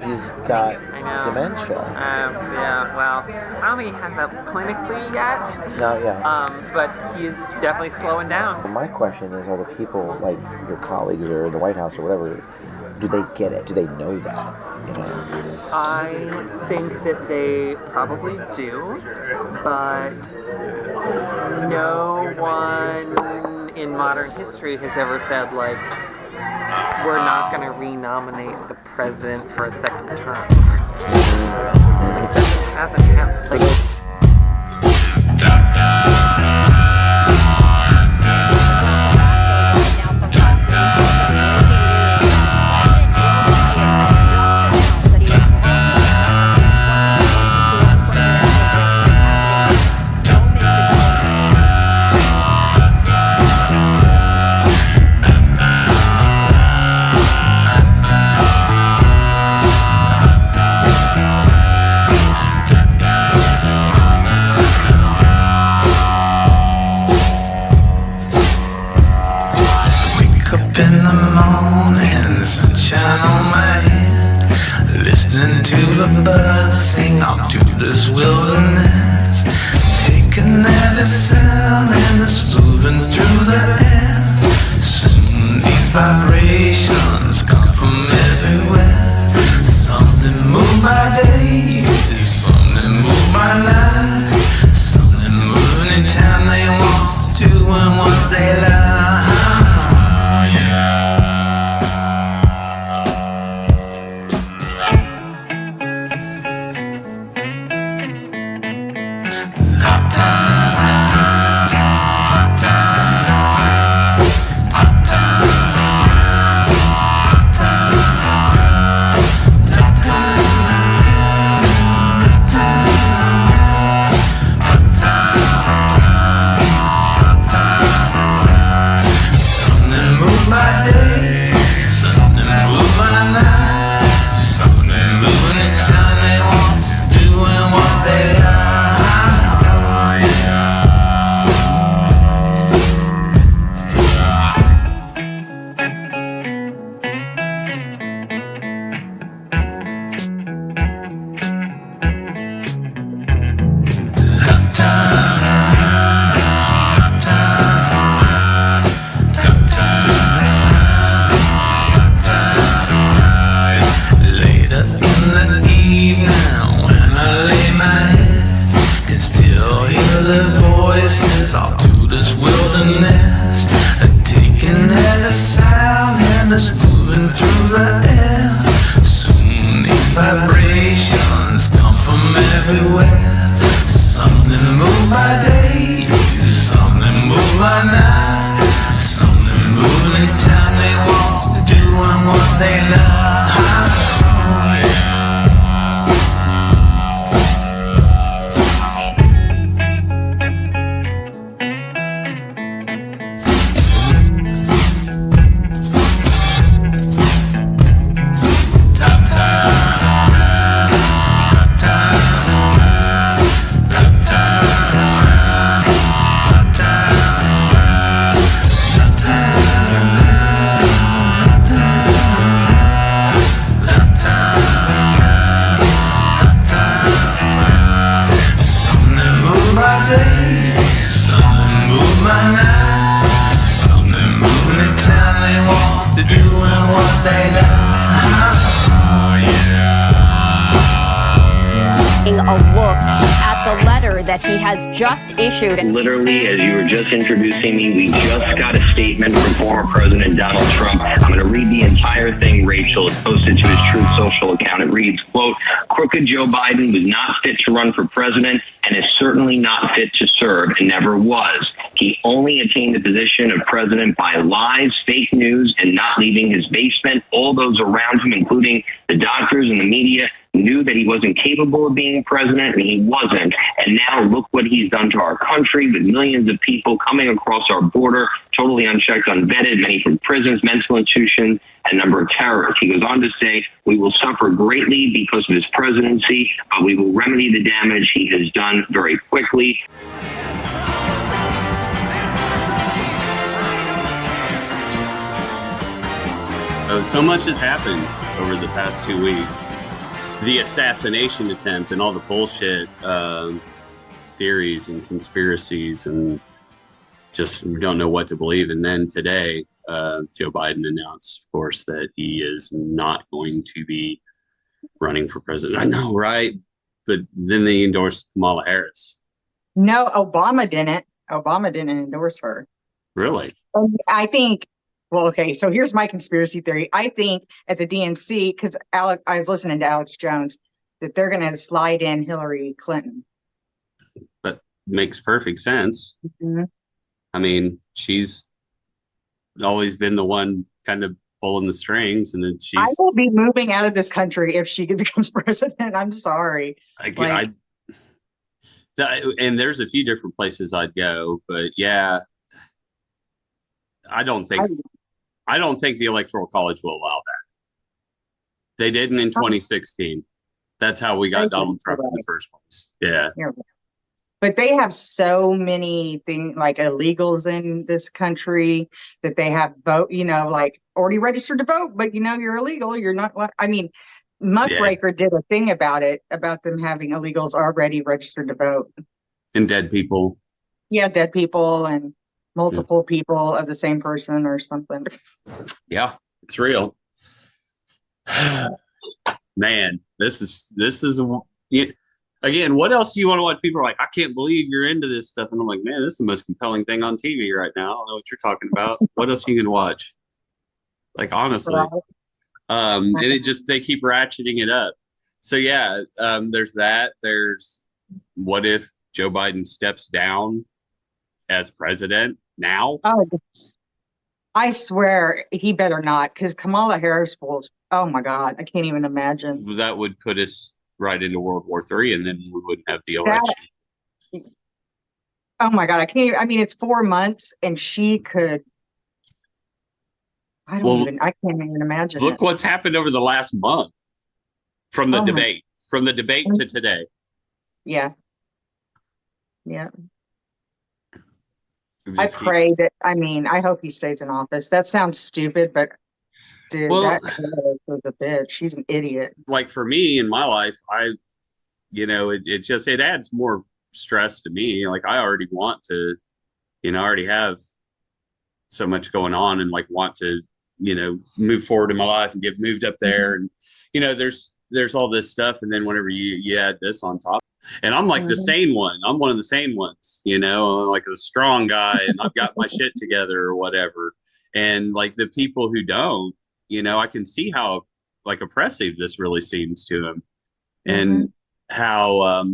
He's got I know. dementia. Yeah, well, I don't think he has that clinically yet. No, yeah. But he's definitely slowing down. My question is, are the people, like your colleagues or the White House or whatever, do they get it? Do they know that? You know? I think that they probably do, but no one in modern history has ever said, like, we're not going to renominate the president for a second term. Like, that hasn't happened. Like, To the birds sing out to this wilderness, taking every sound and it's moving through the air. Soon these vibrations come from everywhere. Something move my day, something move my life, something move anytime they want to do and what they like. That he has just issued. Literally, as you were just introducing me, we just got a statement from former President Donald Trump. I'm going to read the entire thing, Rachel. It's posted to his Truth Social account. It reads, quote, "Crooked Joe Biden was not fit to run for president and is certainly not fit to serve and never was. He only attained the position of president by lies, fake news, and not leaving his basement. All those around him, including the doctors and the media, knew that he wasn't capable of being president, and he wasn't. And now look what he's done to our country with millions of people coming across our border, totally unchecked, unvetted, many from prisons, mental institutions, and a number of terrorists." He goes on to say, "We will suffer greatly because of his presidency, but we will remedy the damage he has done very quickly." So much has happened over the past 2 weeks. the assassination attempt and all the bullshit theories and conspiracies, and just don't know what to believe. And then today, Joe Biden announced, of course, that he is not going to be running for president. I know, right? But then they endorsed Kamala Harris. No, Obama didn't. Obama didn't endorse her. Really? I think, well, okay, so here's my conspiracy theory. I think at the DNC, because I was listening to Alex Jones, that they're going to slide in Hillary Clinton. That makes perfect sense. Mm-hmm. I mean, she's always been the one kind of pulling the strings, and then I she's. will be moving out of this country if she becomes president. I'm sorry. And there's a few different places I'd go, but yeah, I don't think the Electoral College will allow that. They didn't in 2016. That's how we got Donald Trump in the first place. Yeah. But they have so many things like illegals in this country that they have vote, like already registered to vote, but you're illegal. You're not. I mean, Muckraker did a thing about them having illegals already registered to vote. And dead people. Yeah, dead people and multiple people of the same person or something. Yeah, it's real. Man, this is again, what else do you want to watch? People are like, I can't believe you're into this stuff. And I'm like, man, this is the most compelling thing on TV right now. I don't know what you're talking about. What else are you going to watch? Like, honestly. Right. And they keep ratcheting it up. So yeah, there's that. There's what if Joe Biden steps down as president now? Oh, I swear he better not, because Kamala Harris will. Oh my God, I can't even imagine. That would put us right into World War III, and then we wouldn't have the election. Oh my God, I can't even, I mean, it's 4 months, and she could. I can't even imagine. Look what's happened over the last month from the debate to today. Yeah. I pray that, I hope he stays in office. That sounds stupid, but dude, that is a bitch. She's an idiot. Like for me in my life, it adds more stress to me. Like I already want to, I already have so much going on and like want to, move forward in my life and get moved up there. And, there's all this stuff. And then whenever you add this on top, and I'm like the sane one, I'm one of the sane ones, like the strong guy and I've got my shit together or whatever. And like the people who don't, I can see how like oppressive this really seems to him and how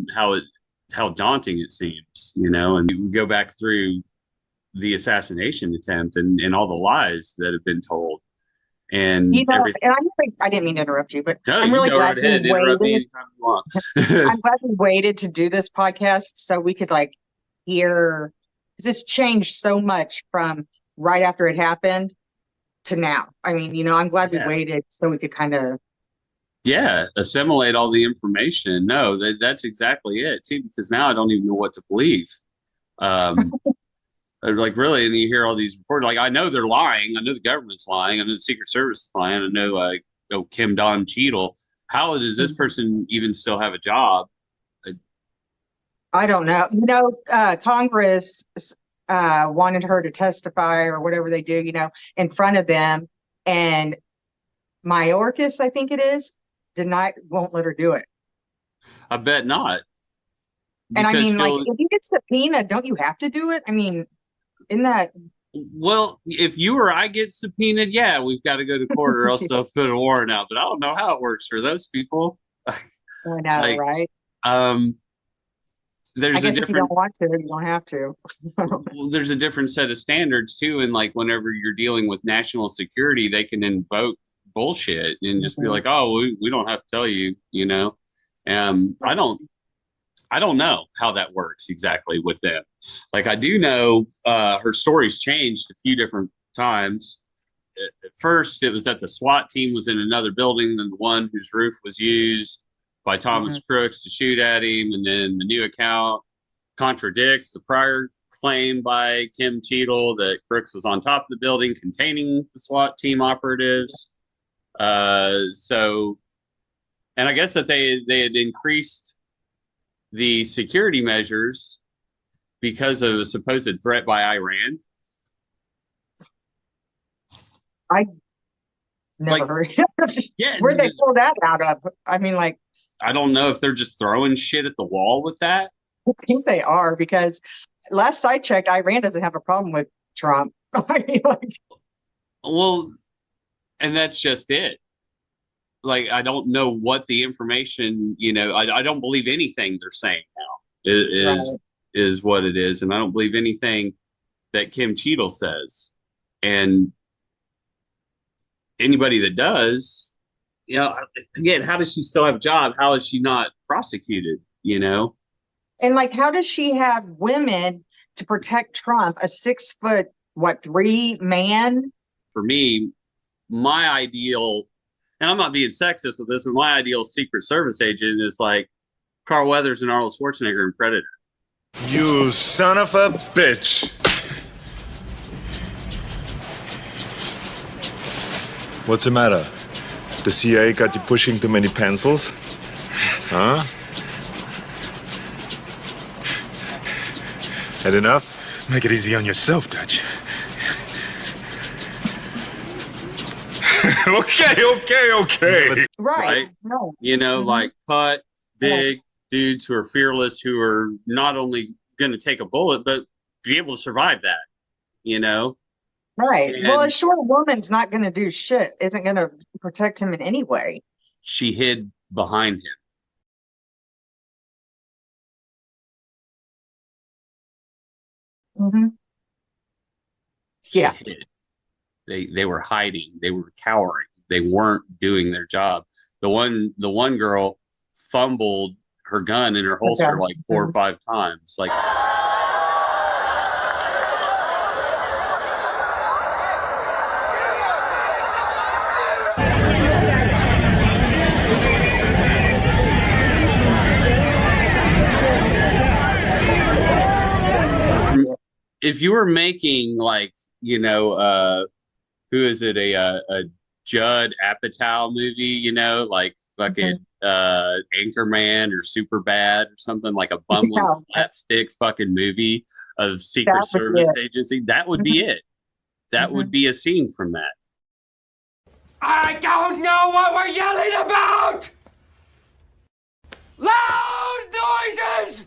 daunting it seems, and you go back through the assassination attempt and all the lies that have been told. And and I didn't mean to interrupt you, but no, I'm really glad we waited. I'm glad we waited to do this podcast so we could like hear, because it's changed so much from right after it happened to now. I'm glad we waited so we could kind of assimilate all the information. No, that's exactly it too, because now I don't even know what to believe. Like really, and you hear all these reports. Like I know they're lying. I know the government's lying. I know the Secret Service is lying. I know Kim Don Cheadle. How does this person even still have a job? I don't know. Congress wanted her to testify or whatever they do, in front of them, and Mayorkas, I think it is, won't let her do it. I bet not. And if you get subpoenaed, don't you have to do it? Isn't that? Well, if you or I get subpoenaed, we've got to go to court or else they'll put a warrant out. But I don't know how it works for those people. I know, right? There's I guess if you don't want to, you don't have to. Well, there's a different set of standards too, and like whenever you're dealing with national security, they can invoke bullshit and just be like, "Oh, we don't have to tell you," I don't know how that works exactly with them. Like I do know her story's changed a few different times. At first, it was that the SWAT team was in another building than the one whose roof was used by Thomas Crooks to shoot at him. And then the new account contradicts the prior claim by Kim Cheadle that Crooks was on top of the building containing the SWAT team operatives. So And I guess that they had increased the security measures because of a supposed threat by Iran. I never heard. Yeah, Where'd they pull that out of? I mean, like, I don't know if they're just throwing shit at the wall with that. I think they are, because last I checked, Iran doesn't have a problem with Trump. I mean, like, well, and that's just it. Like, I don't know what the information, I don't believe anything they're saying now is what it is. And I don't believe anything that Kim Cheadle says. And anybody that does, again, how does she still have a job? How is she not prosecuted, And like, how does she have women to protect Trump, a 6'3" man? For me, my ideal, and I'm not being sexist with this, but my ideal Secret Service agent is like Carl Weathers and Arnold Schwarzenegger in Predator. You son of a bitch. What's the matter? The CIA got you pushing too many pencils? Huh? Had enough? Make it easy on yourself, Dutch. Okay. Right. No. Like cut, big dudes who are fearless, who are not only going to take a bullet, but be able to survive that, Right. And well, a short woman's not going to do shit, isn't going to protect him in any way. She hid behind him. Mm-hmm. Yeah. They were hiding. They were cowering. They weren't doing their job. The one girl fumbled her gun in her holster like 4 or 5 times. Like, if you were making like, who is it? A Judd Apatow movie, like fucking Anchorman or Superbad or something, like a bumbling slapstick fucking movie of Secret Service agency. That would be it. That would be a scene from that. I don't know what we're yelling about! Loud noises!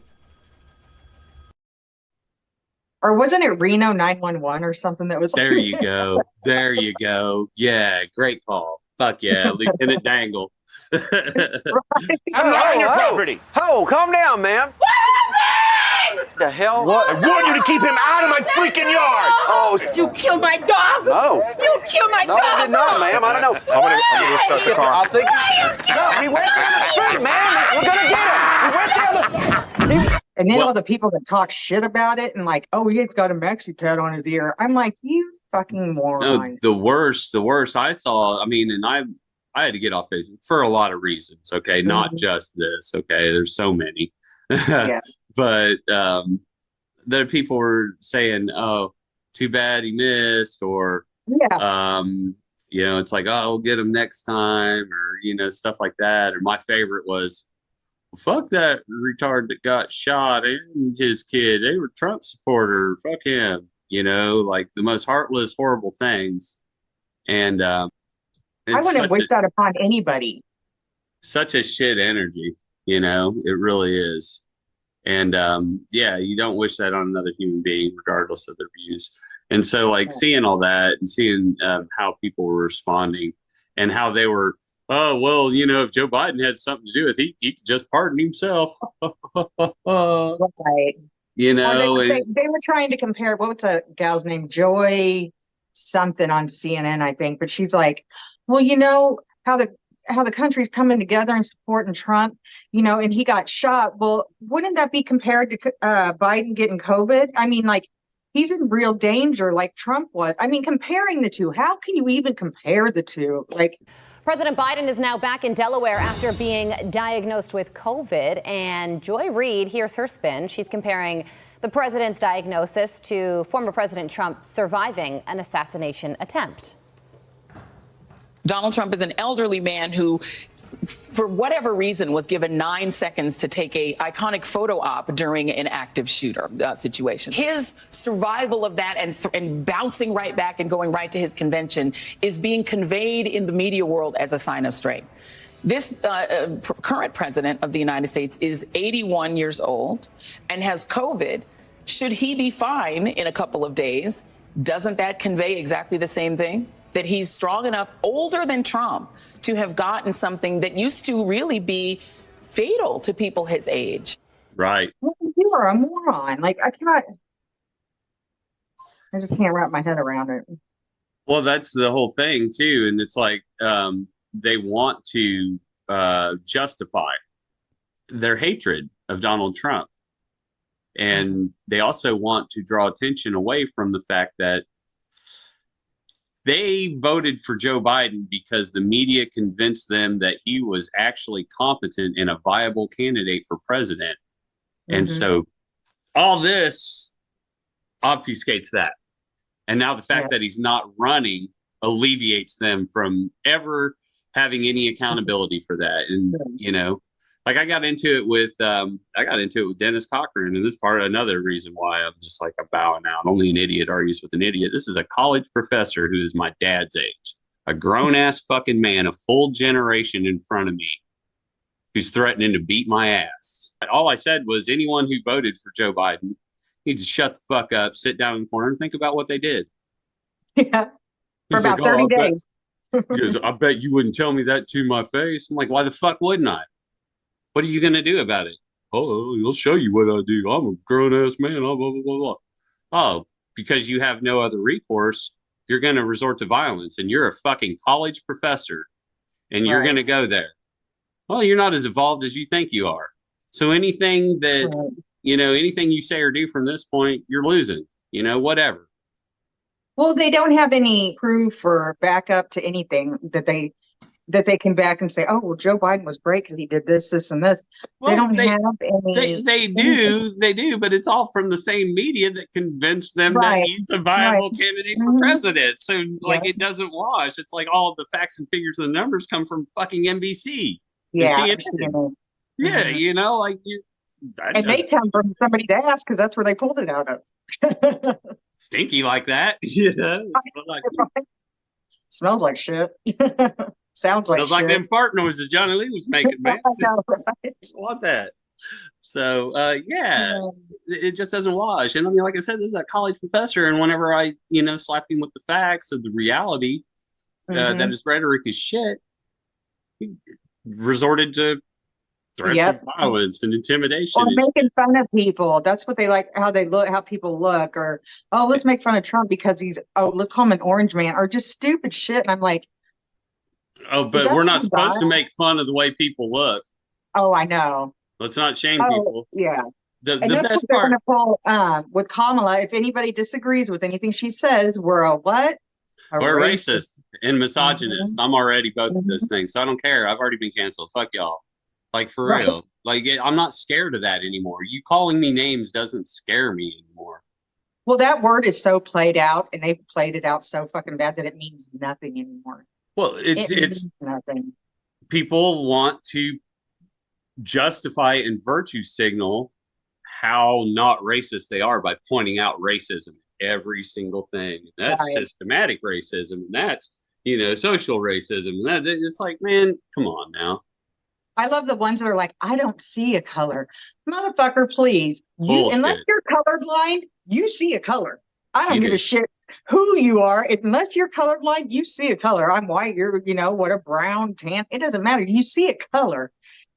Or wasn't it Reno 911 or something that was? There you go. There you go. Yeah, great call. Fuck yeah, Lieutenant Dangle. I'm not on your property. Ho, calm down, man. What happened? The hell? What? I warned you to keep him out of my freaking yard. Oh, You killed my dog. no. You killed my No, dog. I did not, ma'am. I don't know. I'm gonna start the car. I think he went down the street, man. We're gonna get him. He went down the. And then all the people that talk shit about it and like, oh, he's got a Mexi pad on his ear. I'm like, you fucking moron. No, the worst I saw, and I had to get off Facebook for a lot of reasons, okay? Not just this, okay? There's so many. Yeah. But there people were saying, oh, too bad he missed, or, it's like, oh, we'll get him next time, or, stuff like that. Or my favorite was, fuck that retard that got shot and his kid. They were Trump supporter. Fuck him. Like the most heartless, horrible things. And I wouldn't wish that upon anybody. Such a shit energy, it really is. And you don't wish that on another human being, regardless of their views. And so, like, seeing all that and seeing how people were responding and how they were, oh, well, if Joe Biden had something to do with it, he could just pardon himself. Right. They were trying to compare, what was the gal's name? Joy something on CNN, I think. But she's like, well, how the country's coming together and supporting Trump, and he got shot. Well, wouldn't that be compared to Biden getting COVID? I mean, like, he's in real danger like Trump was. I mean, comparing the two, how can you even compare the two? Like, President Biden is now back in Delaware after being diagnosed with COVID. And Joy Reid, here's her spin. She's comparing the president's diagnosis to former President Trump surviving an assassination attempt. Donald Trump is an elderly man who for whatever reason, was given 9 seconds to take a iconic photo op during an active shooter situation. His survival of that and bouncing right back and going right to his convention is being conveyed in the media world as a sign of strength. This current president of the United States is 81 years old and has COVID. Should he be fine in a couple of days? Doesn't that convey exactly the same thing? That he's strong enough, older than Trump, to have gotten something that used to really be fatal to people his age. Right. Well, you are a moron. Like, I just can't wrap my head around it. Well, that's the whole thing too. And it's like, they want to justify their hatred of Donald Trump. And they also want to draw attention away from the fact that they voted for Joe Biden because the media convinced them that he was actually competent and a viable candidate for president. And so all this obfuscates that. And now the fact that he's not running alleviates them from ever having any accountability for that. And, you know, like I got into it with Dennis Cochran, and this is part of another reason why I'm just like a bowing out. Only an idiot argues with an idiot. This is a college professor who is my dad's age, a grown ass fucking man, a full generation in front of me, who's threatening to beat my ass. All I said was anyone who voted for Joe Biden needs to shut the fuck up, sit down in the corner, and think about what they did. Yeah, for about 30 days. He goes, I bet you wouldn't tell me that to my face. I'm like, why the fuck wouldn't I? What are you going to do about it? Oh, he'll show you what I do. I'm a grown-ass man. Blah, blah, blah, blah. Oh, because you have no other recourse, you're going to resort to violence, and you're a fucking college professor, and you're going to go there. Well, you're not as evolved as you think you are. So anything that, you know, anything you say or do from this point, you're losing, you know, whatever. Well, they don't have any proof or backup to anything that they can back and say, oh, well, Joe Biden was great because he did this, this, and this. Well, they don't have any. They do, but it's all from the same media that convinced them that he's a viable candidate for president. So, like, it doesn't wash. It's like all of the facts and figures and the numbers come from fucking NBC. Yeah. Yeah, you know, like and they come from somebody's ass because that's where they pulled it out of. Stinky like that. Yeah. Smells like shit. Sounds like like them fart noises Johnny Lee was making, man. I know, right? I want that. So, it just doesn't wash. And I mean, like I said, this is a college professor, and whenever I, you know, slap him with the facts of the reality that his rhetoric is shit, he resorted to threats of violence and intimidation. Or making fun of people. That's what they like, how they look, how people look. Or, oh, let's make fun of Trump because let's call him an orange man, or just stupid shit. And I'm like, oh, but we're not supposed to make fun of the way people look. Oh, I know. Let's not shame people. Yeah. The that's best what they're part gonna pull, with Kamala. If anybody disagrees with anything she says, we're a what? We're racist and misogynist. I'm already both of those things. So I don't care. I've already been canceled. Fuck y'all. Like, for real. Like, I'm not scared of that anymore. You calling me names doesn't scare me anymore. Well, that word is so played out, and they've played it out so fucking bad that it means nothing anymore. Well, it's nothing. People want to justify and virtue signal how not racist they are by pointing out racism in every single thing. That's systematic racism, and that's, you know, social racism. And it's like, man, come on now. I love the ones that are like, I don't see a color. Motherfucker, please. Unless you're colorblind, you see a color. I don't give a shit who you are. Unless you're colorblind, you see a color. I'm white, you're, you know, what, a brown, tan. It doesn't matter. You see a color.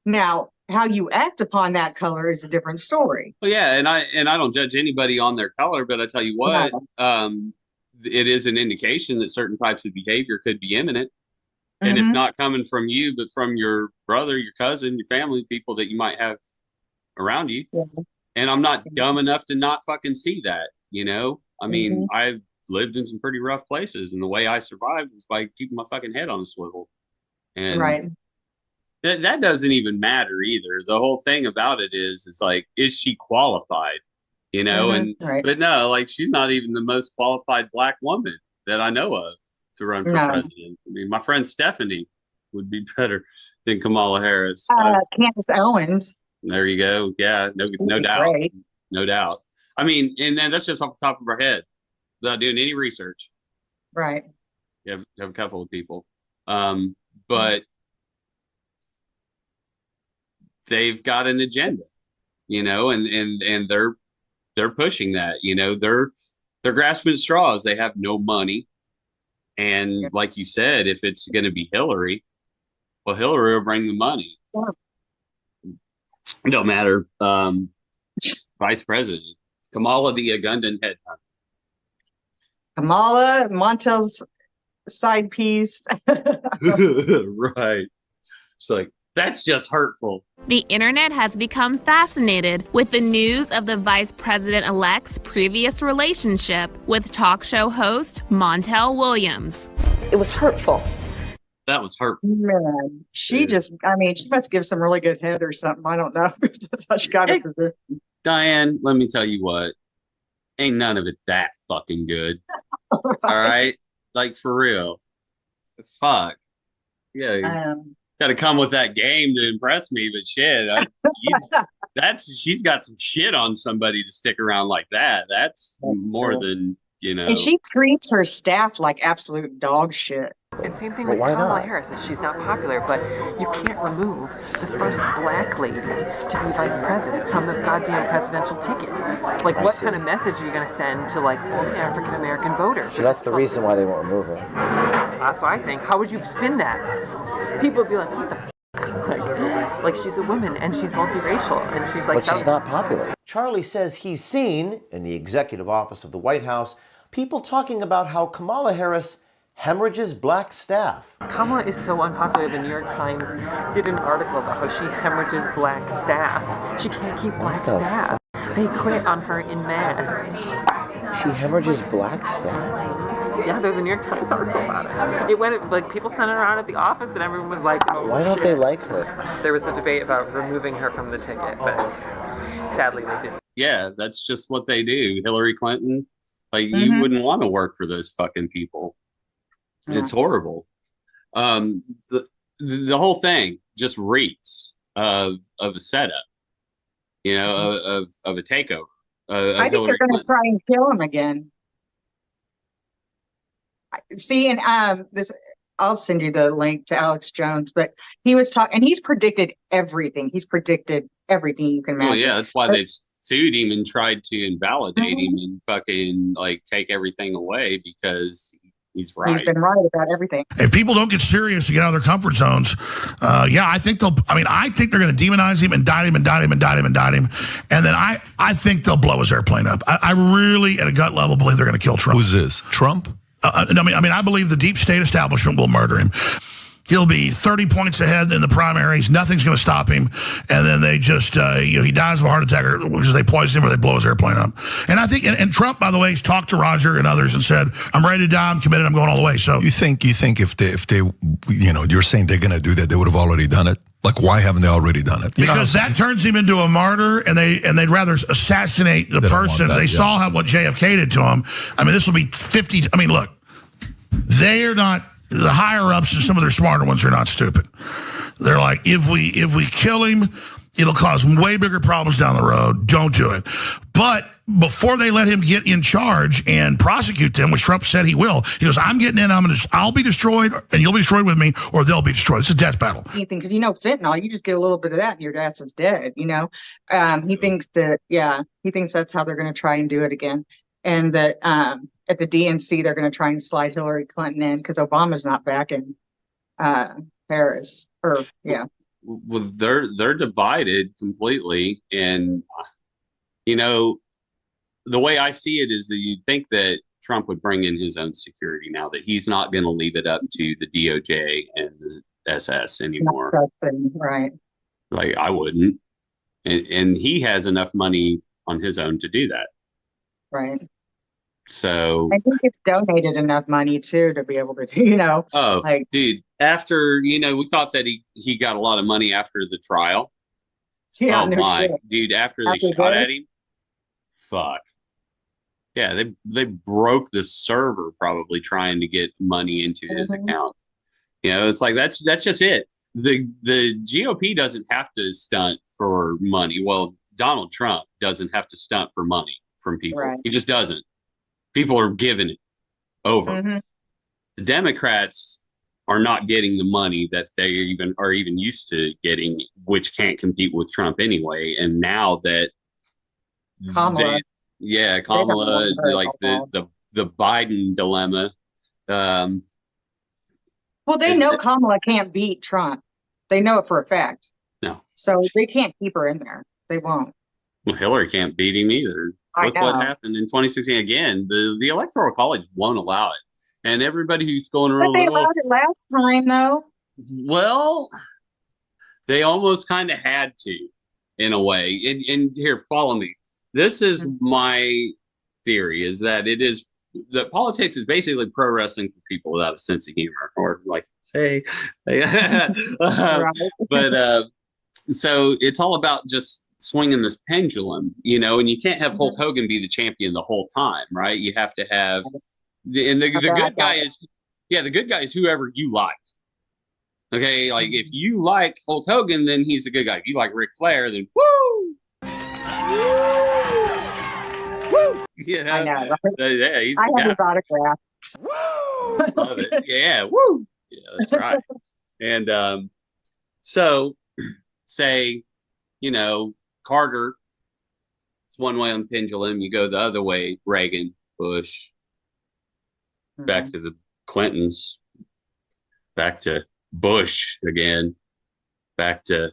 Now, how you act upon that color is a different story. Well, yeah, and I don't judge anybody on their color, but I tell you what, it is an indication that certain types of behavior could be imminent. And if not coming from you, but from your brother, your cousin, your family, people that you might have around you. Yeah. And I'm not dumb enough to not fucking see that, you know? I mean, I've lived in some pretty rough places, and the way I survived was by keeping my fucking head on a swivel. And that doesn't even matter either. The whole thing about it is like, is she qualified? You know, but no, like, she's not even the most qualified Black woman that I know of to run for president. I mean, my friend Stephanie would be better. than Kamala Harris. Candace Owens. There you go. Yeah, no doubt. Great. No doubt. I mean, and then that's just off the top of our head without doing any research. Right. You have a couple of people. But they've got an agenda, and they're pushing that, they're grasping at straws. They have no money. And like you said, if it's going to be Hillary, well, Hillary will bring the money. Yeah. It don't matter. Vice President Kamala, the Ugandan headhunter. Kamala, Montel's side piece. Right. It's like, that's just hurtful. The internet has become fascinated with the news of the vice president-elect's previous relationship with talk show host Montel Williams. It was hurtful. That was hurtful. Man, she must give some really good head or something. I don't know. That's how she got her position. Diane, let me tell you what. Ain't none of it that fucking good. All right? Like, for real. Fuck. Yeah. Got to come with that game to impress me, but shit, she's got some shit on somebody to stick around like that. That's more than, And she treats her staff like absolute dog shit. And same thing with Kamala Harris. Is she's not popular, but you can't remove the first black lady to be vice president from the goddamn presidential ticket. Like, what kind of message are you going to send to, like, African American voters? So that's the reason why they won't remove her. That's what I think. How would you spin that? People would be like, what the f? Like she's a woman and she's multiracial and she's like. But she's not popular. Charlie says he's seen, in the executive office of the White House, people talking about how Kamala Harris hemorrhages black staff. Kamala is so unpopular. The New York Times did an article about how she hemorrhages black staff. She can't keep black staff. They quit on her in mass. She hemorrhages black staff? Yeah, there's a New York Times article about it. It went, like, people sent it around at the office and everyone was like, oh, why don't shit. they like her? There was a debate about removing her from the ticket, but sadly they didn't. Yeah, that's just what they do. Hillary Clinton, like, you wouldn't want to work for those fucking people. Yeah. It's horrible. The whole thing just reeks of a setup, of a takeover. I think they're going to try and kill him again. See, and this, I'll send you the link to Alex Jones, but he was talking, and he's predicted everything. He's predicted everything you can imagine. Well, yeah, that's why they've sued him and tried to invalidate him and fucking like take everything away because he's right. He's been right about everything. If people don't get serious to get out of their comfort zones, I think they're going to demonize him, indict him, indict him, indict him, indict him. And then I think they'll blow his airplane up. I really, at a gut level, believe they're going to kill Trump. Who's this? Trump? I believe the deep state establishment will murder him. He'll be 30 points ahead in the primaries. Nothing's going to stop him. And then they just, he dies of a heart attack because they poison him or they blow his airplane up. And I think, and Trump, by the way, has talked to Roger and others and said, I'm ready to die. I'm committed. I'm going all the way. So you think if they you're saying they're going to do that, they would have already done it? Like, why haven't they already done it? Because that turns him into a martyr, and they'd rather assassinate the person. They saw what JFK did to him. This will be 50. Look, they are not. The higher ups and some of their smarter ones are not stupid. They're like, if we kill him, it'll cause way bigger problems down the road. Don't do it. But before they let him get in charge and prosecute them, which Trump said he will, he goes, I'm getting in. I'll be destroyed, and you'll be destroyed with me, or they'll be destroyed. It's a death battle. Anything, because fentanyl, you just get a little bit of that, and your ass is dead. He thinks that's how they're going to try and do it again, and that at the DNC they're going to try and slide Hillary Clinton in because Obama's not back in Paris. Well, they're divided completely, and the way I see it is that you'd think that Trump would bring in his own security now, that he's not going to leave it up to the DOJ and the SS anymore. Right. Like, I wouldn't. And he has enough money on his own to do that. Right. So I think it's donated enough money too to be able to do, Oh, dude, after, we thought that he got a lot of money after the trial. Yeah, oh my, dude, after they shot at him. Fuck. Yeah, they broke the server probably trying to get money into his account. It's like that's just it. the GOP doesn't have to stunt for money. Well, Donald Trump doesn't have to stunt for money from people. Right. He just doesn't. People are giving it over. Mm-hmm. The Democrats are not getting the money that they are even used to getting, which can't compete with Trump anyway. And now that Kamala, Kamala, like the Biden dilemma. Well, they know Kamala can't beat Trump. They know it for a fact. No. So they can't keep her in there. They won't. Well, Hillary can't beat him either. Look what happened in 2016. Again, the Electoral College won't allow it. And everybody who's going around, but they allowed it last time, though. Well, they almost kind of had to, in a way. And here, follow me. This is my theory: is that that politics is basically pro wrestling for people without a sense of humor, or like, hey, but so it's all about just swinging this pendulum, and you can't have Hulk Hogan be the champion the whole time, right? You have to have. The good guy is, the good guy is whoever you like. Okay, like if you like Hulk Hogan, then he's the good guy. If you like Ric Flair, then woo! Woo! Yeah, I know. Right? Yeah, he's I the have his guy. autograph. Woo! Love it. Yeah, woo! Yeah, that's right. And so say, Carter, it's one way on the pendulum. You go the other way, Reagan, Bush. Back to the Clintons, back to Bush again, back to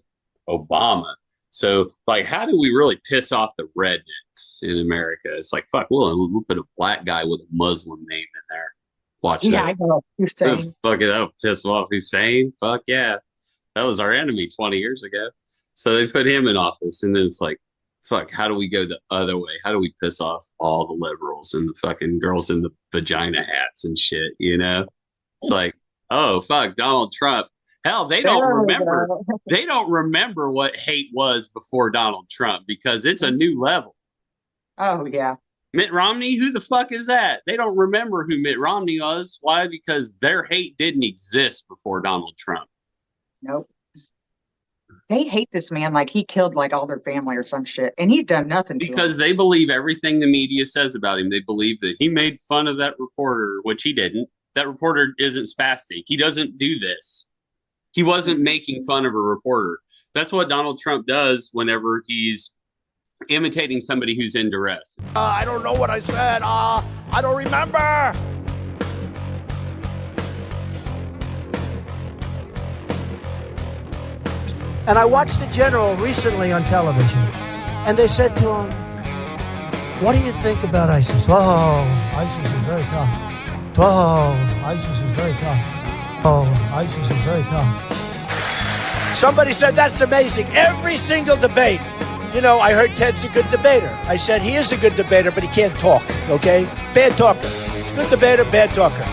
Obama. So, like, how do we really piss off the rednecks in America? It's like, fuck, we'll put a black guy with a Muslim name in there. Watch that. I know. Hussein. Fuck it, that'll piss them off. Hussein? Fuck yeah. That was our enemy 20 years ago. So they put him in office, and then it's like, fuck, how do we go the other way? How do we piss off all the liberals and the fucking girls in the vagina hats and shit, It's like, oh, fuck, Donald Trump. Hell, they don't remember. They don't remember what hate was before Donald Trump because it's a new level. Oh, yeah. Mitt Romney, who the fuck is that? They don't remember who Mitt Romney was. Why? Because their hate didn't exist before Donald Trump. Nope. They hate this man like he killed like all their family or some shit, and he's done nothing to because him. They believe everything the media says about him. They believe that he made fun of that reporter, which he didn't. That reporter isn't spastic. He doesn't do this. He wasn't making fun of a reporter. That's what Donald Trump does whenever he's imitating somebody who's in duress. I don't know what I said. I don't remember. And I watched a general recently on television, and they said to him, what do you think about ISIS? Oh, ISIS is very tough. Oh, ISIS is very tough. Oh, ISIS is very tough. Somebody said, that's amazing. Every single debate. I heard Ted's a good debater. I said, he is a good debater, but he can't talk, okay? Bad talker. He's a good debater, bad talker.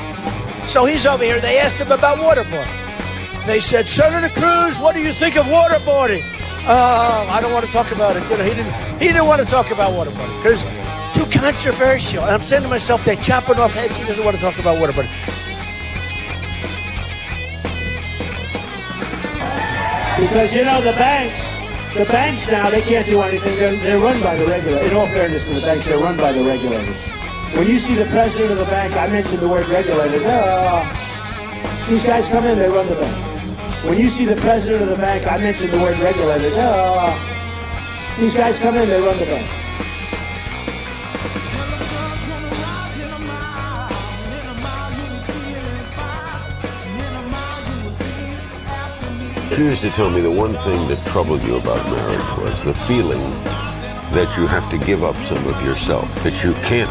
So he's over here. They asked him about waterboarding. They said, Senator Cruz, what do you think of waterboarding? I don't want to talk about it. He didn't want to talk about waterboarding because too controversial. And I'm saying to myself, they're chopping off heads. He doesn't want to talk about waterboarding. Because, the banks now, they can't do anything. They're run by the regulators. In all fairness to the banks, they're run by the regulators. When you see the president of the bank, I mentioned the word regulator. These guys come in, they run the bank. When you see the president of the bank, I mentioned the word regulator. These guys come in, they run the bank. You used to tell me the one thing that troubled you about marriage was the feeling that you have to give up some of yourself, that you can't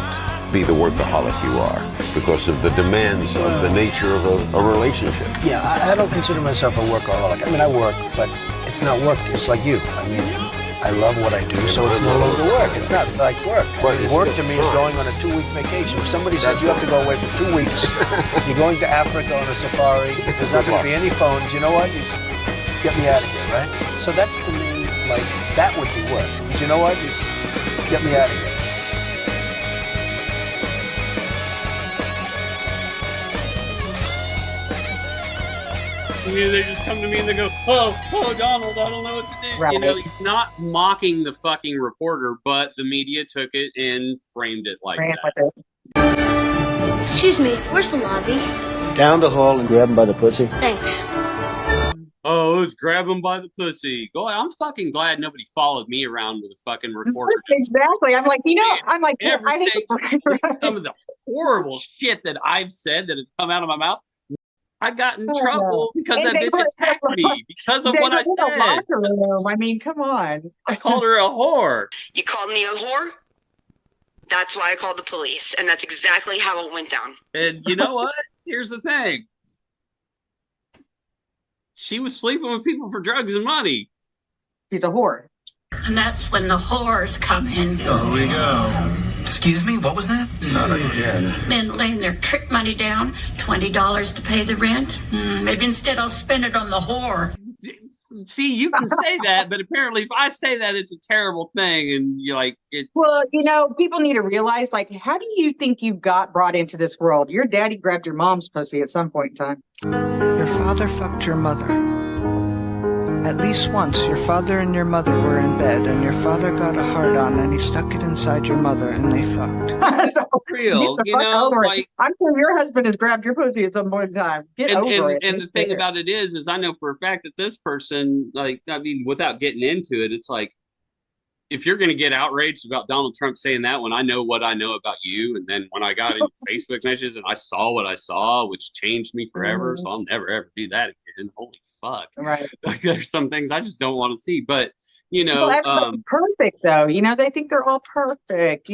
be the workaholic you are because of the demands of the nature of a relationship. Yeah, I don't consider myself a workaholic. I work, but it's not work. It's like you. I love what I do, so it's no longer work. It's not like work. Work to me is going on a 2-week vacation. If somebody said you have to go away for 2 weeks, you're going to Africa on a safari, there's not going to be any phones, you know what? You get me out of here, right? So that's to me, like, that would be work. But you know what? Just get me out of here. They just come to me and they go, oh, Donald, I don't know what to do. Right. You know, he's not mocking the fucking reporter, but the media took it and framed it like that. Excuse me, where's the lobby? Down the hall and grab him by the pussy. Thanks. Oh, let's grab him by the pussy. Go! I'm fucking glad nobody followed me around with a fucking reporter. Exactly. I'm like, I hate some of the horrible shit that I've said that has come out of my mouth. I got in trouble because And that they bitch attacked me because of what I said. I mean, come on. I called her a whore. You called me a whore? That's why I called the police, and that's exactly how it went down. And you know what? Here's the thing. She was sleeping with people for drugs and money. She's a whore. And that's when the whores come in. Here we go. Excuse me, what was that? Not again. Men laying their trick money down, $20 to pay the rent. Maybe instead I'll spend it on the whore. See, you can say that, but apparently if I say that, it's a terrible thing. And you're like, Well, people need to realize, like, how do you think you got brought into this world? Your daddy grabbed your mom's pussy at some point in time. Your father fucked your mother. At least once, your father and your mother were in bed, and your father got a hard-on, and he stuck it inside your mother, and they fucked. So, real, like, I'm sure your husband has grabbed your pussy at some point in time. Get over it. And the thing about it is I know for a fact that this person, like, I mean, without getting into it, it's like, if you're going to get outraged about Donald Trump saying that when I know what I know about you, and then when I got into Facebook messages and I saw what I saw, which changed me forever, so I'll never ever do that again. Holy fuck! Right? Like, there's some things I just don't want to see, but everybody's perfect though. They think they're all perfect.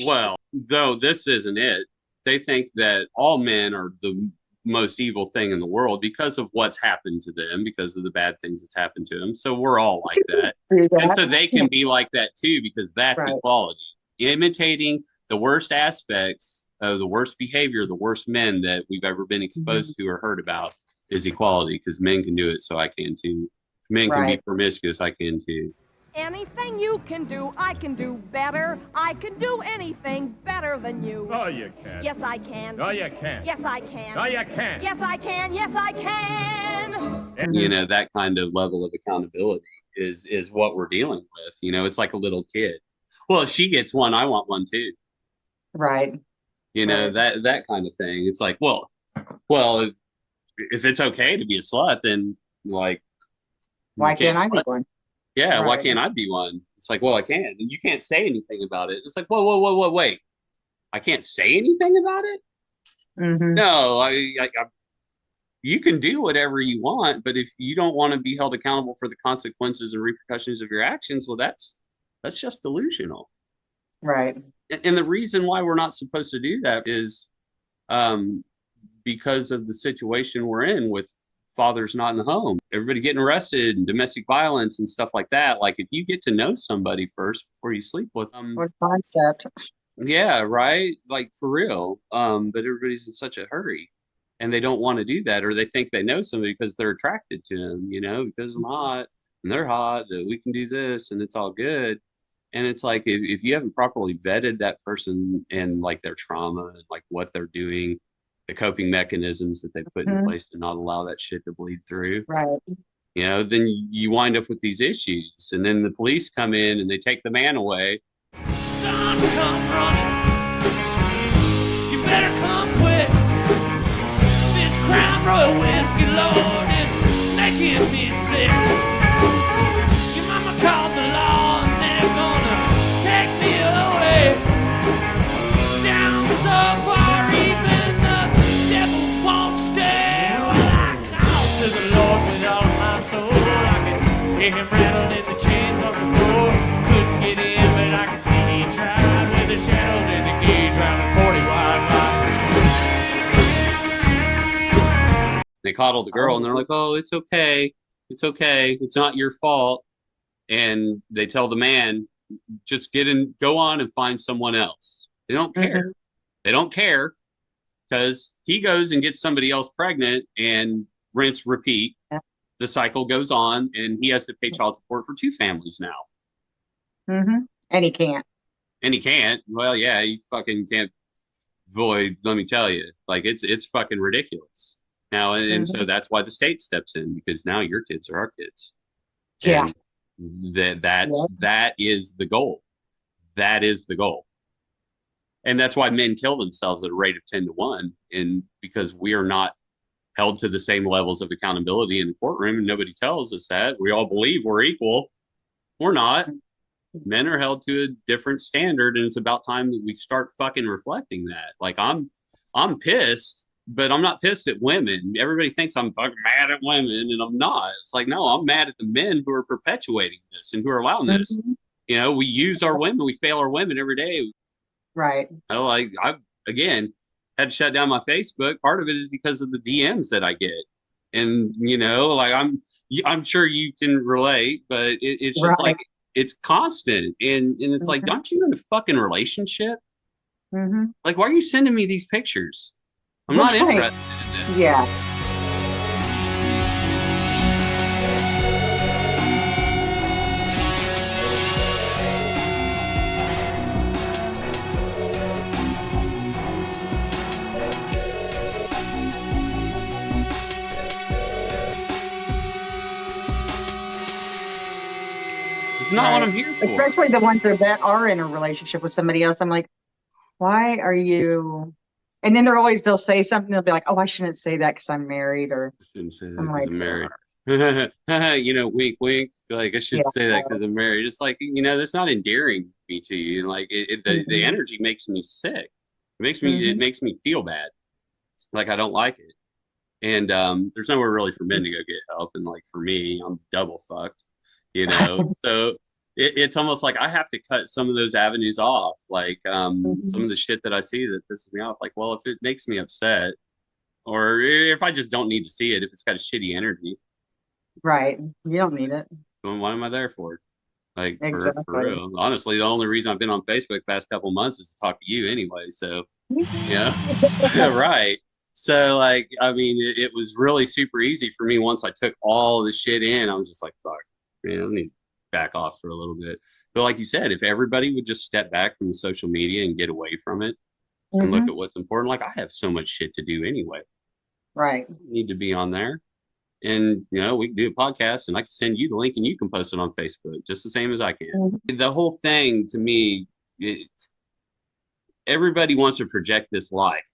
Well, though this isn't it. They think that all men are the most evil thing in the world because of what's happened to them, because of the bad things that's happened to them. So we're all like that. And so they can be like that too, because that's equality. Imitating the worst aspects of the worst behavior, the worst men that we've ever been exposed to or heard about is equality, because men can do it, so I can too. If men can be promiscuous, I can too. Anything you can do, I can do better. I can do anything better than you. Oh, you can. Yes, I can. No, you can't. Yes, I can. No, you can't. Yes, I can. Yes, I can. That kind of level of accountability is what we're dealing with. It's like a little kid. Well, if she gets one, I want one too. Right. That kind of thing. It's like, well, if it's okay to be a slut, then like, why can't I be one? Yeah, why can't I be one? It's like, well, I can. And you can't say anything about it. It's like, whoa, wait. I can't say anything about it? Mm-hmm. No, you can do whatever you want, but if you don't want to be held accountable for the consequences and repercussions of your actions, well, that's just delusional. Right. And the reason why we're not supposed to do that is because of the situation we're in with fathers not in the home, everybody getting arrested and domestic violence and stuff like that. Like, if you get to know somebody first before you sleep with them. What concept? Yeah, right. Like, for real. But everybody's in such a hurry and they don't want to do that, or they think they know somebody because they're attracted to them, because I'm hot and they're hot, that we can do this and it's all good. And it's like, if you haven't properly vetted that person and like their trauma and like what they're doing, the coping mechanisms that they put in place to not allow that shit to bleed through. Right. Then you wind up with these issues, and then the police come in and they take the man away. Son, come running. You better come quick. This Crown Royal whiskey, Lord, is making me sick. Your mama called the law and they're gonna take me away. Down so far, even the devil won't stay. Well, I call to the Lord with all my soul. I can hear him rattle in the chains on the door. Couldn't get in, but I can see he tried with the shadows in the gauge round a 40 wide line. They coddle the girl and they're like, oh, it's okay. It's okay. It's not your fault. And they tell the man, just go on and find someone else. They don't care. They don't care because he goes and gets somebody else pregnant and rinse, repeat. The cycle goes on and he has to pay child support for 2 families now. Mm-hmm. And he can't. And he can't. Well, yeah, he fucking can't void. Let me tell you, like, it's fucking ridiculous. now, and so that's why the state steps in, because now your kids are our kids. Yeah. And that is the goal. That is the goal. And that's why men kill themselves at a rate of 10-1, and because we are not held to the same levels of accountability in the courtroom, and nobody tells us that. We all believe we're equal. We're not. Men are held to a different standard, and it's about time that we start fucking reflecting that. Like, I'm pissed, but I'm not pissed at women. Everybody thinks I'm fucking mad at women, and I'm not. It's like, no, I'm mad at the men who are perpetuating this and who are allowing this. You know, we use our women, we fail our women every day. Right. You know, like, I again had to shut down my Facebook. Part of it is because of the DMs that I get, and you know, like, I'm sure you can relate, but it's just like, it's constant, and it's like, aren't you in a fucking relationship? Like, why are you sending me these pictures? I'm not interested in this. Yeah. It's not what I'm here for. Especially the ones that are in a relationship with somebody else. I'm like, why are you? And then they'll say something. They'll be like, oh, I shouldn't say that because I'm married, or I shouldn't say that I'm because like, I'm married. You know, wink, wink. Like, I should say that because I'm married. It's like, you know, that's not endearing me to you. And like, the energy makes me sick. It makes me feel bad. Like, I don't like it. And there's nowhere really for men to go get help. And like, for me, I'm double fucked, you know. So it's almost like I have to cut some of those avenues off. Like, some of the shit that I see that pisses me off. Like, well, if it makes me upset, or if I just don't need to see it, if it's got a shitty energy, right, you don't need it. then what am I there for? Like, for Exactly. real. Honestly, the only reason I've been on Facebook the past couple months is to talk to you anyway. So, yeah, right. So, like, I mean, it was really super easy for me once I took all the shit in. I was just like, fuck, man, I need to back off for a little bit. But like you said, if everybody would just step back from the social media and get away from it and look at what's important, like, I have so much shit to do anyway. Right. I need to be on there. And, you know, we can do a podcast and I can send you the link and you can post it on Facebook just the same as I can. The whole thing to me, everybody wants to project this life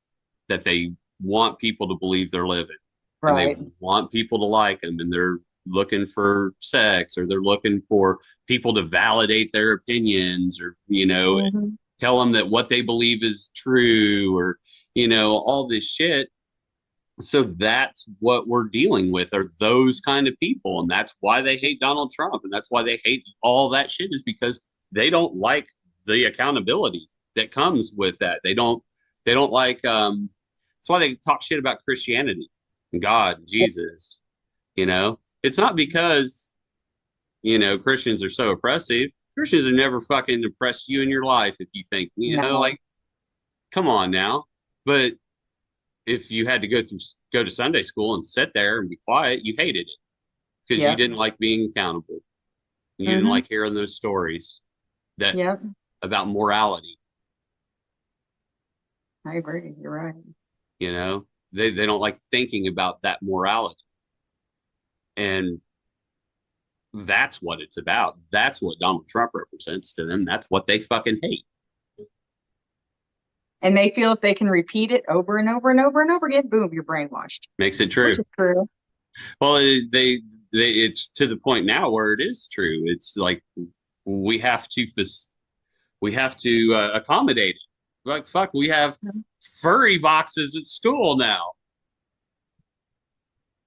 that they want people to believe they're living. Right. And they want people to like them, and they're looking for sex, or they're looking for people to validate their opinions, or, you know, tell them that what they believe is true, or, you know, all this shit. So that's what we're dealing with, are those kind of people. And that's why they hate Donald Trump. And that's why they hate all that shit, is because they don't like the accountability that comes with that. They don't like, that's why they talk shit about Christianity and God, and Jesus, you know. It's not because, you know, Christians are so oppressive. Christians have never fucking oppressed you in your life, if you think, you know, like, come on now. But if you had to go to Sunday school and sit there and be quiet, you hated it because you didn't like being accountable. You didn't like hearing those stories that about morality. I agree. You're right. You know, they don't like thinking about that morality. And that's what it's about. That's what Donald Trump represents to them. That's what they fucking hate. And they feel if they can repeat it over and over and over and over again, boom, you're brainwashed. Makes it true. Which is true. Well, it's to the point now where it is true. It's like we have to accommodate it. Like, fuck, we have furry boxes at school now.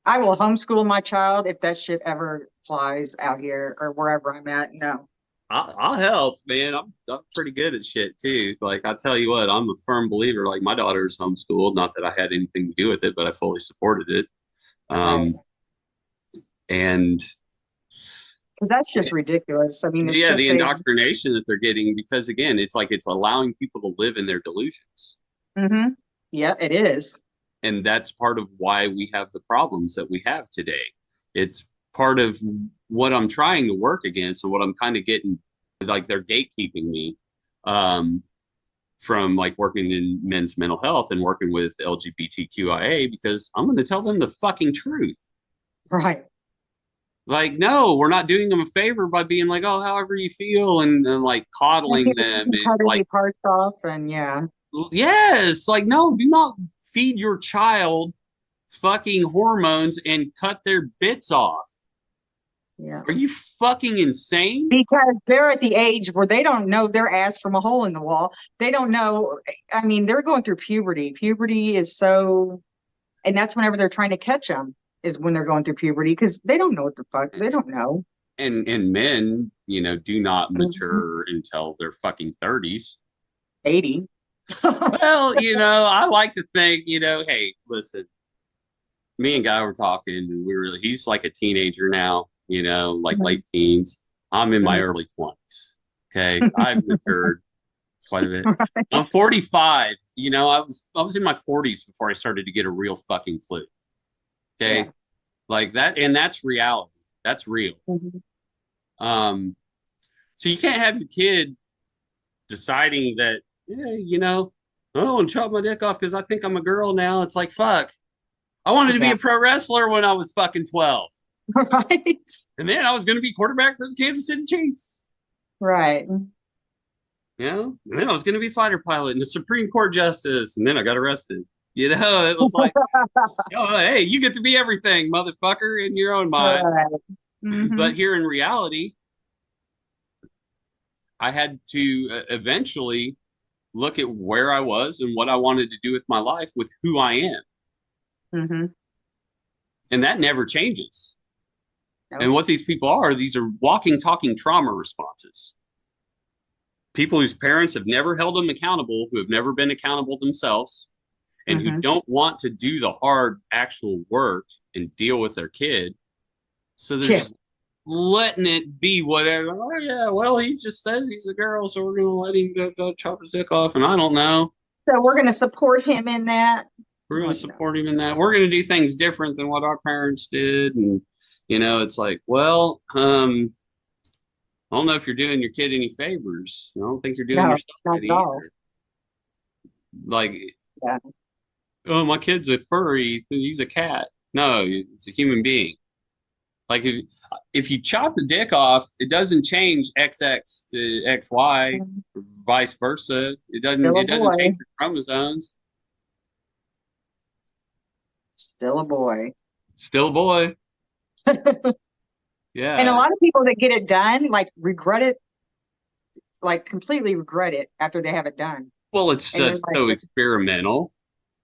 I will homeschool my child if that shit ever flies out here or wherever I'm at. No. I'll help, man. I'm pretty good at shit too. Like, I tell you what, I'm a firm believer. Like, my daughter's homeschooled. Not that I had anything to do with it, but I fully supported it. And that's just ridiculous. I mean, it's yeah, the indoctrination that they're getting, because again, it's like it's allowing people to live in their delusions. Yeah, it is. And that's part of why we have the problems that we have today. It's part of what I'm trying to work against, and what I'm kind of getting, like, they're gatekeeping me. from like working in men's mental health and working with LGBTQIA, because I'm going to tell them the fucking truth. Right. Like, no, we're not doing them a favor by being like, oh, however you feel, and like coddling them and like parts off and yeah. Yes, like no, do not feed your child fucking hormones and cut their bits off. Yeah. Are you fucking insane? Because they're at the age where they don't know their ass from a hole in the wall. They don't know. I mean, they're going through puberty. Puberty is so, and that's whenever they're trying to catch them is when they're going through puberty because they don't know what the fuck. They don't know. And men, you know, do not mature until their fucking 30s. 80. Well, you know, I like to think, you know, hey, listen, me and Guy were talking, and he's like a teenager now, you know, like late teens. I'm in my early 20s. Okay. I've matured quite a bit. Right. I'm 45. You know, I was in my 40s before I started to get a real fucking clue. Okay. Yeah. Like that, and that's reality. That's real. So you can't have your kid deciding that, yeah, you know, I don't want to chop my dick off because I think I'm a girl now. It's like, fuck. I wanted to be a pro wrestler when I was fucking 12. Right. And then I was going to be quarterback for the Kansas City Chiefs. Right. You know? And then I was going to be fighter pilot and a Supreme Court justice. And then I got arrested. You know, it was like, oh, hey, you get to be everything, motherfucker, in your own mind. Right. But here in reality, I had to eventually look at where I was and what I wanted to do with my life with who I am. And that never changes. Nope. And what these people are, these are walking, talking trauma responses. People whose parents have never held them accountable, who have never been accountable themselves, and who don't want to do the hard actual work and deal with their kid. So they're just letting it be whatever. Oh, yeah, well, he just says he's a girl, so we're going to let him go chop his dick off. And I don't know. So we're going to support him in that. We're going to support him in that. We're going to do things different than what our parents did. And, you know, it's like, well, I don't know if you're doing your kid any favors. I don't think you're doing yourself any either. Like, oh, my kid's a furry. He's a cat. No, it's a human being. Like, if you chop the dick off, it doesn't change XX to XY, or vice versa. It doesn't change your chromosomes. Still a boy. Still a boy. Yeah. And a lot of people that get it done, like, regret it, like, completely regret it after they have it done. Well, it's so experimental.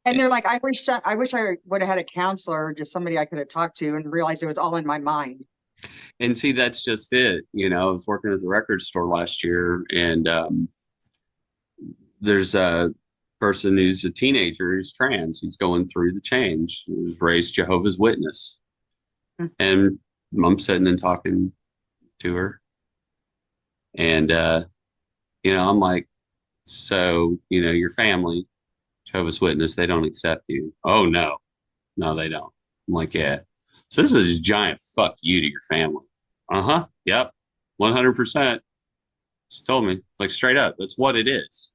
And they're like, I wish I would have had a counselor or just somebody I could have talked to and realized it was all in my mind. And see, that's just it. You know, I was working at the record store last year, and there's a person who's a teenager who's trans. He's going through the change. He was raised Jehovah's Witness. And I'm sitting and talking to her. And, you know, I'm like, so, you know, your family, Jehovah's Witness, they don't accept you. Oh, no, they don't. I'm like, yeah. So this is a giant fuck you to your family. Yep. 100%. She told me, like, straight up, that's what it is.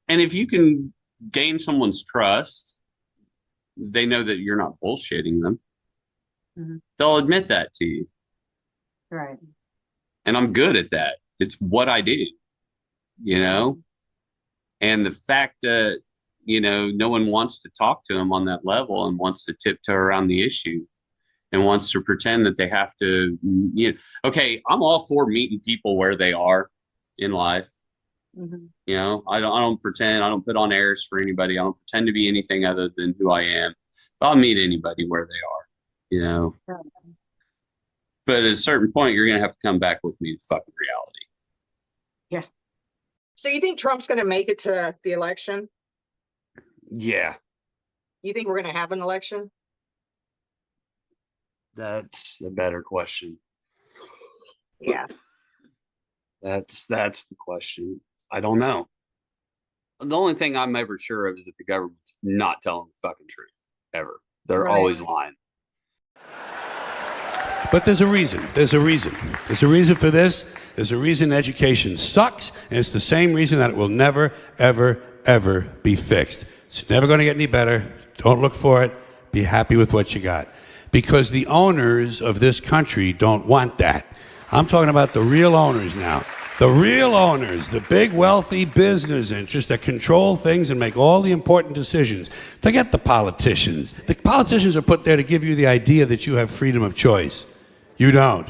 And if you can gain someone's trust, they know that you're not bullshitting them. They'll admit that to you. Right. And I'm good at that. It's what I do, you know? And the fact that, you know, no one wants to talk to them on that level and wants to tiptoe around the issue and wants to pretend that they have to, you know, okay, I'm all for meeting people where they are in life. You know, I don't pretend, I don't put on airs for anybody. I don't pretend to be anything other than who I am. I'll meet anybody where they are, you know. But at a certain point, you're going to have to come back with me to fucking reality. Yeah. So you think Trump's going to make it to the election? Yeah. You think we're going to have an election? That's a better question. Yeah. That's the question. I don't know. The only thing I'm ever sure of is that the government's not telling the fucking truth, ever. They're always lying. But there's a reason. There's a reason. There's a reason for this. There's a reason education sucks, and it's the same reason that it will never, ever, ever be fixed. It's never going to get any better. Don't look for it. Be happy with what you got. Because the owners of this country don't want that. I'm talking about the real owners now. The real owners, the big wealthy business interests that control things and make all the important decisions. Forget the politicians. The politicians are put there to give you the idea that you have freedom of choice. You don't.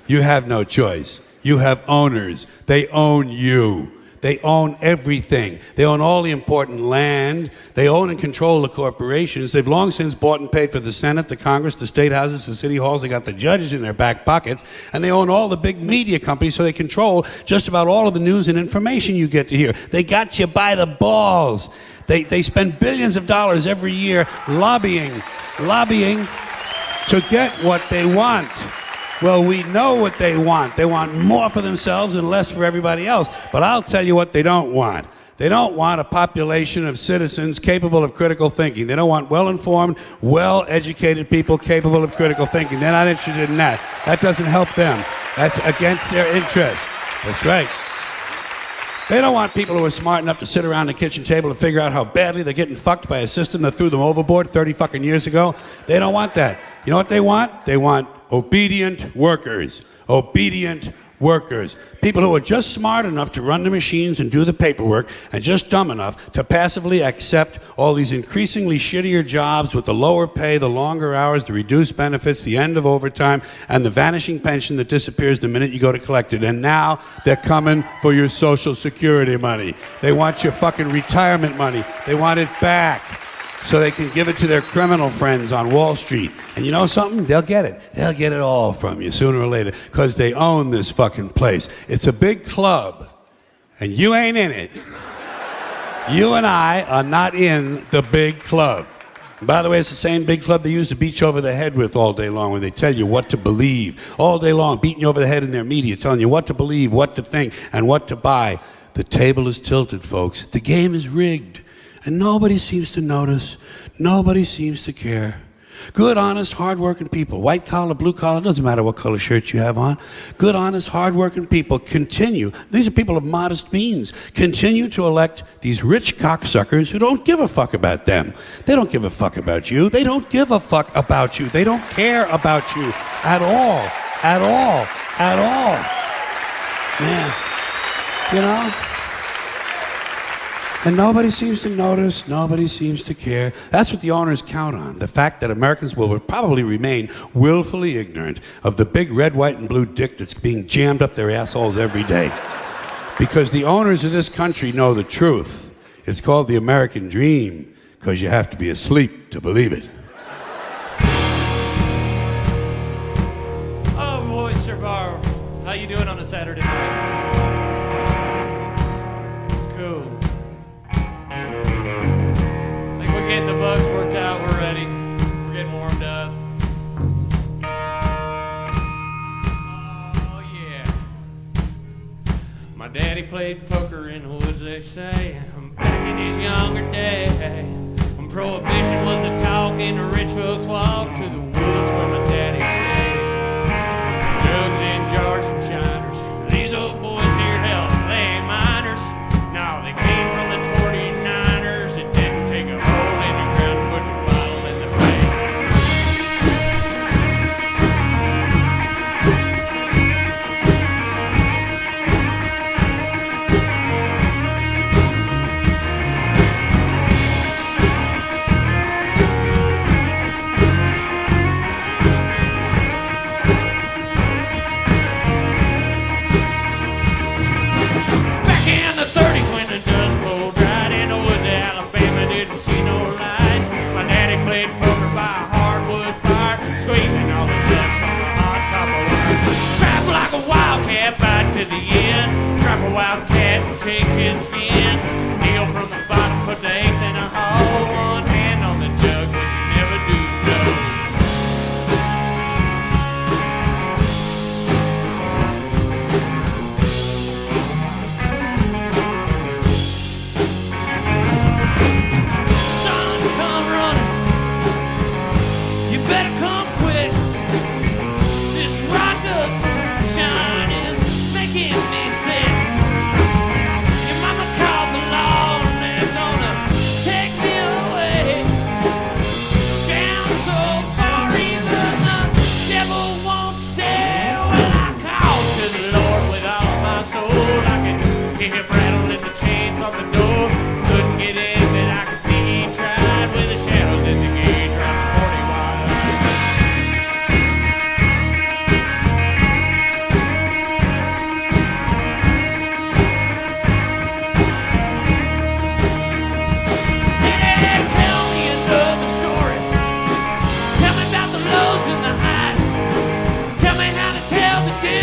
You have no choice. You have owners. They own you. They own everything. They own all the important land. They own and control the corporations. They've long since bought and paid for the Senate, the Congress, the state houses, the city halls. They got the judges in their back pockets. And they own all the big media companies, so they control just about all of the news and information you get to hear. They got you by the balls. They spend billions of dollars every year lobbying to get what they want. Well, we know what they want. They want more for themselves and less for everybody else. But I'll tell you what they don't want. They don't want a population of citizens capable of critical thinking. They don't want well-informed, well-educated people capable of critical thinking. They're not interested in that. That doesn't help them. That's against their interest. That's right. They don't want people who are smart enough to sit around the kitchen table and figure out how badly they're getting fucked by a system that threw them overboard 30 fucking years ago. They don't want that. You know what they want? They want obedient workers. Obedient workers. People who are just smart enough to run the machines and do the paperwork and just dumb enough to passively accept all these increasingly shittier jobs with the lower pay, the longer hours, the reduced benefits, the end of overtime, and the vanishing pension that disappears the minute you go to collect it. And now they're coming for your Social Security money. They want your fucking retirement money. They want it back so they can give it to their criminal friends on Wall Street. And you know something? They'll get it. They'll get it all from you sooner or later because they own this fucking place. It's a big club, and you ain't in it. You and I are not in the big club. And by the way, it's the same big club they used to beat you over the head with all day long when they tell you what to believe. All day long, beating you over the head in their media, telling you what to believe, what to think, and what to buy. The table is tilted, folks. The game is rigged. And nobody seems to notice. Nobody seems to care. Good, honest, hard-working people, white collar, blue collar, doesn't matter what color shirt you have on. Good, honest, hard-working people continue. These are people of modest means. Continue to elect these rich cocksuckers who don't give a fuck about them. They don't give a fuck about you. They don't give a fuck about you. They don't care about you at all. At all. At all. Man, you know? And nobody seems to notice, nobody seems to care. That's what the owners count on, the fact that Americans will probably remain willfully ignorant of the big red, white, and blue dick that's being jammed up their assholes every day. Because the owners of this country know the truth. It's called the American dream, because you have to be asleep to believe it. Oh, boy, Sir Bar, how you doing on a Saturday night? Getting the bugs worked out, we're ready. We're getting warmed up. Oh yeah. My daddy played poker in the woods, they say, back in his younger day. When prohibition was the talk and the rich folks walked to the woods where my daddy stayed. Jugs and jars from shiners. These old boys here held play miners. Now they came from the 49ers. It didn't take a whole to the end, trap a wildcat and take his skin. Kneel from the bottom, put the eggs in a hole. One hand on the jug, but you never do Sun, come running. You better come quick. This rock up shine is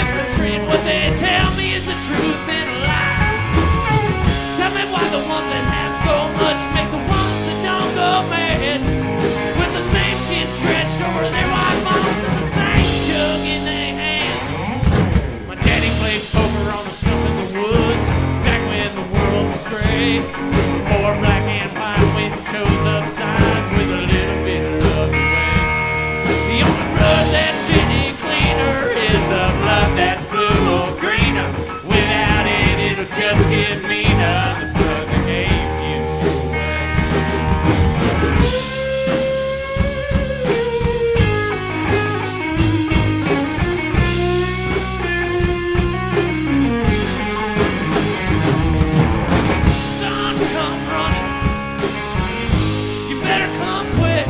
in between what they tell me is the truth and a lie. Tell me why the ones that have so much make the ones that don't go mad, with the same skin stretched over their white balls and the same jug in their hand. My daddy played poker on the stump in the woods back when the world was gray. Poor black and white when he chose up sides with a little bit of love and way. The only blood that's any cleaner is the blood that's blue or greener. Without it, it'll just get meaner. The blood that gave you your way. Son, come running. You better come quick.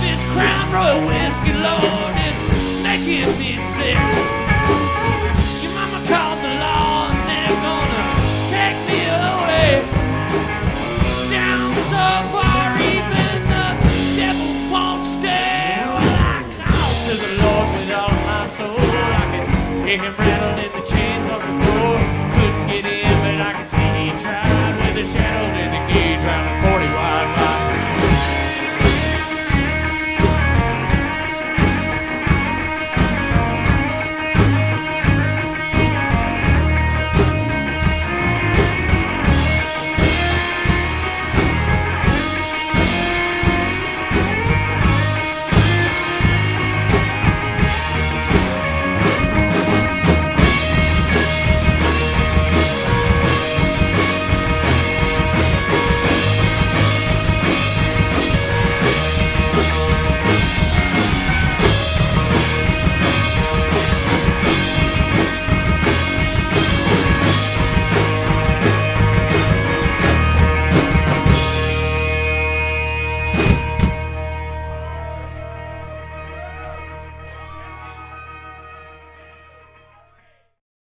This Crown Royal whiskey, Lord, is making me sick. Your mama called the law and they're gonna take me away. Down so far, even the devil won't stay. Well, I call to the Lord with all my soul. I can hear him rattle in the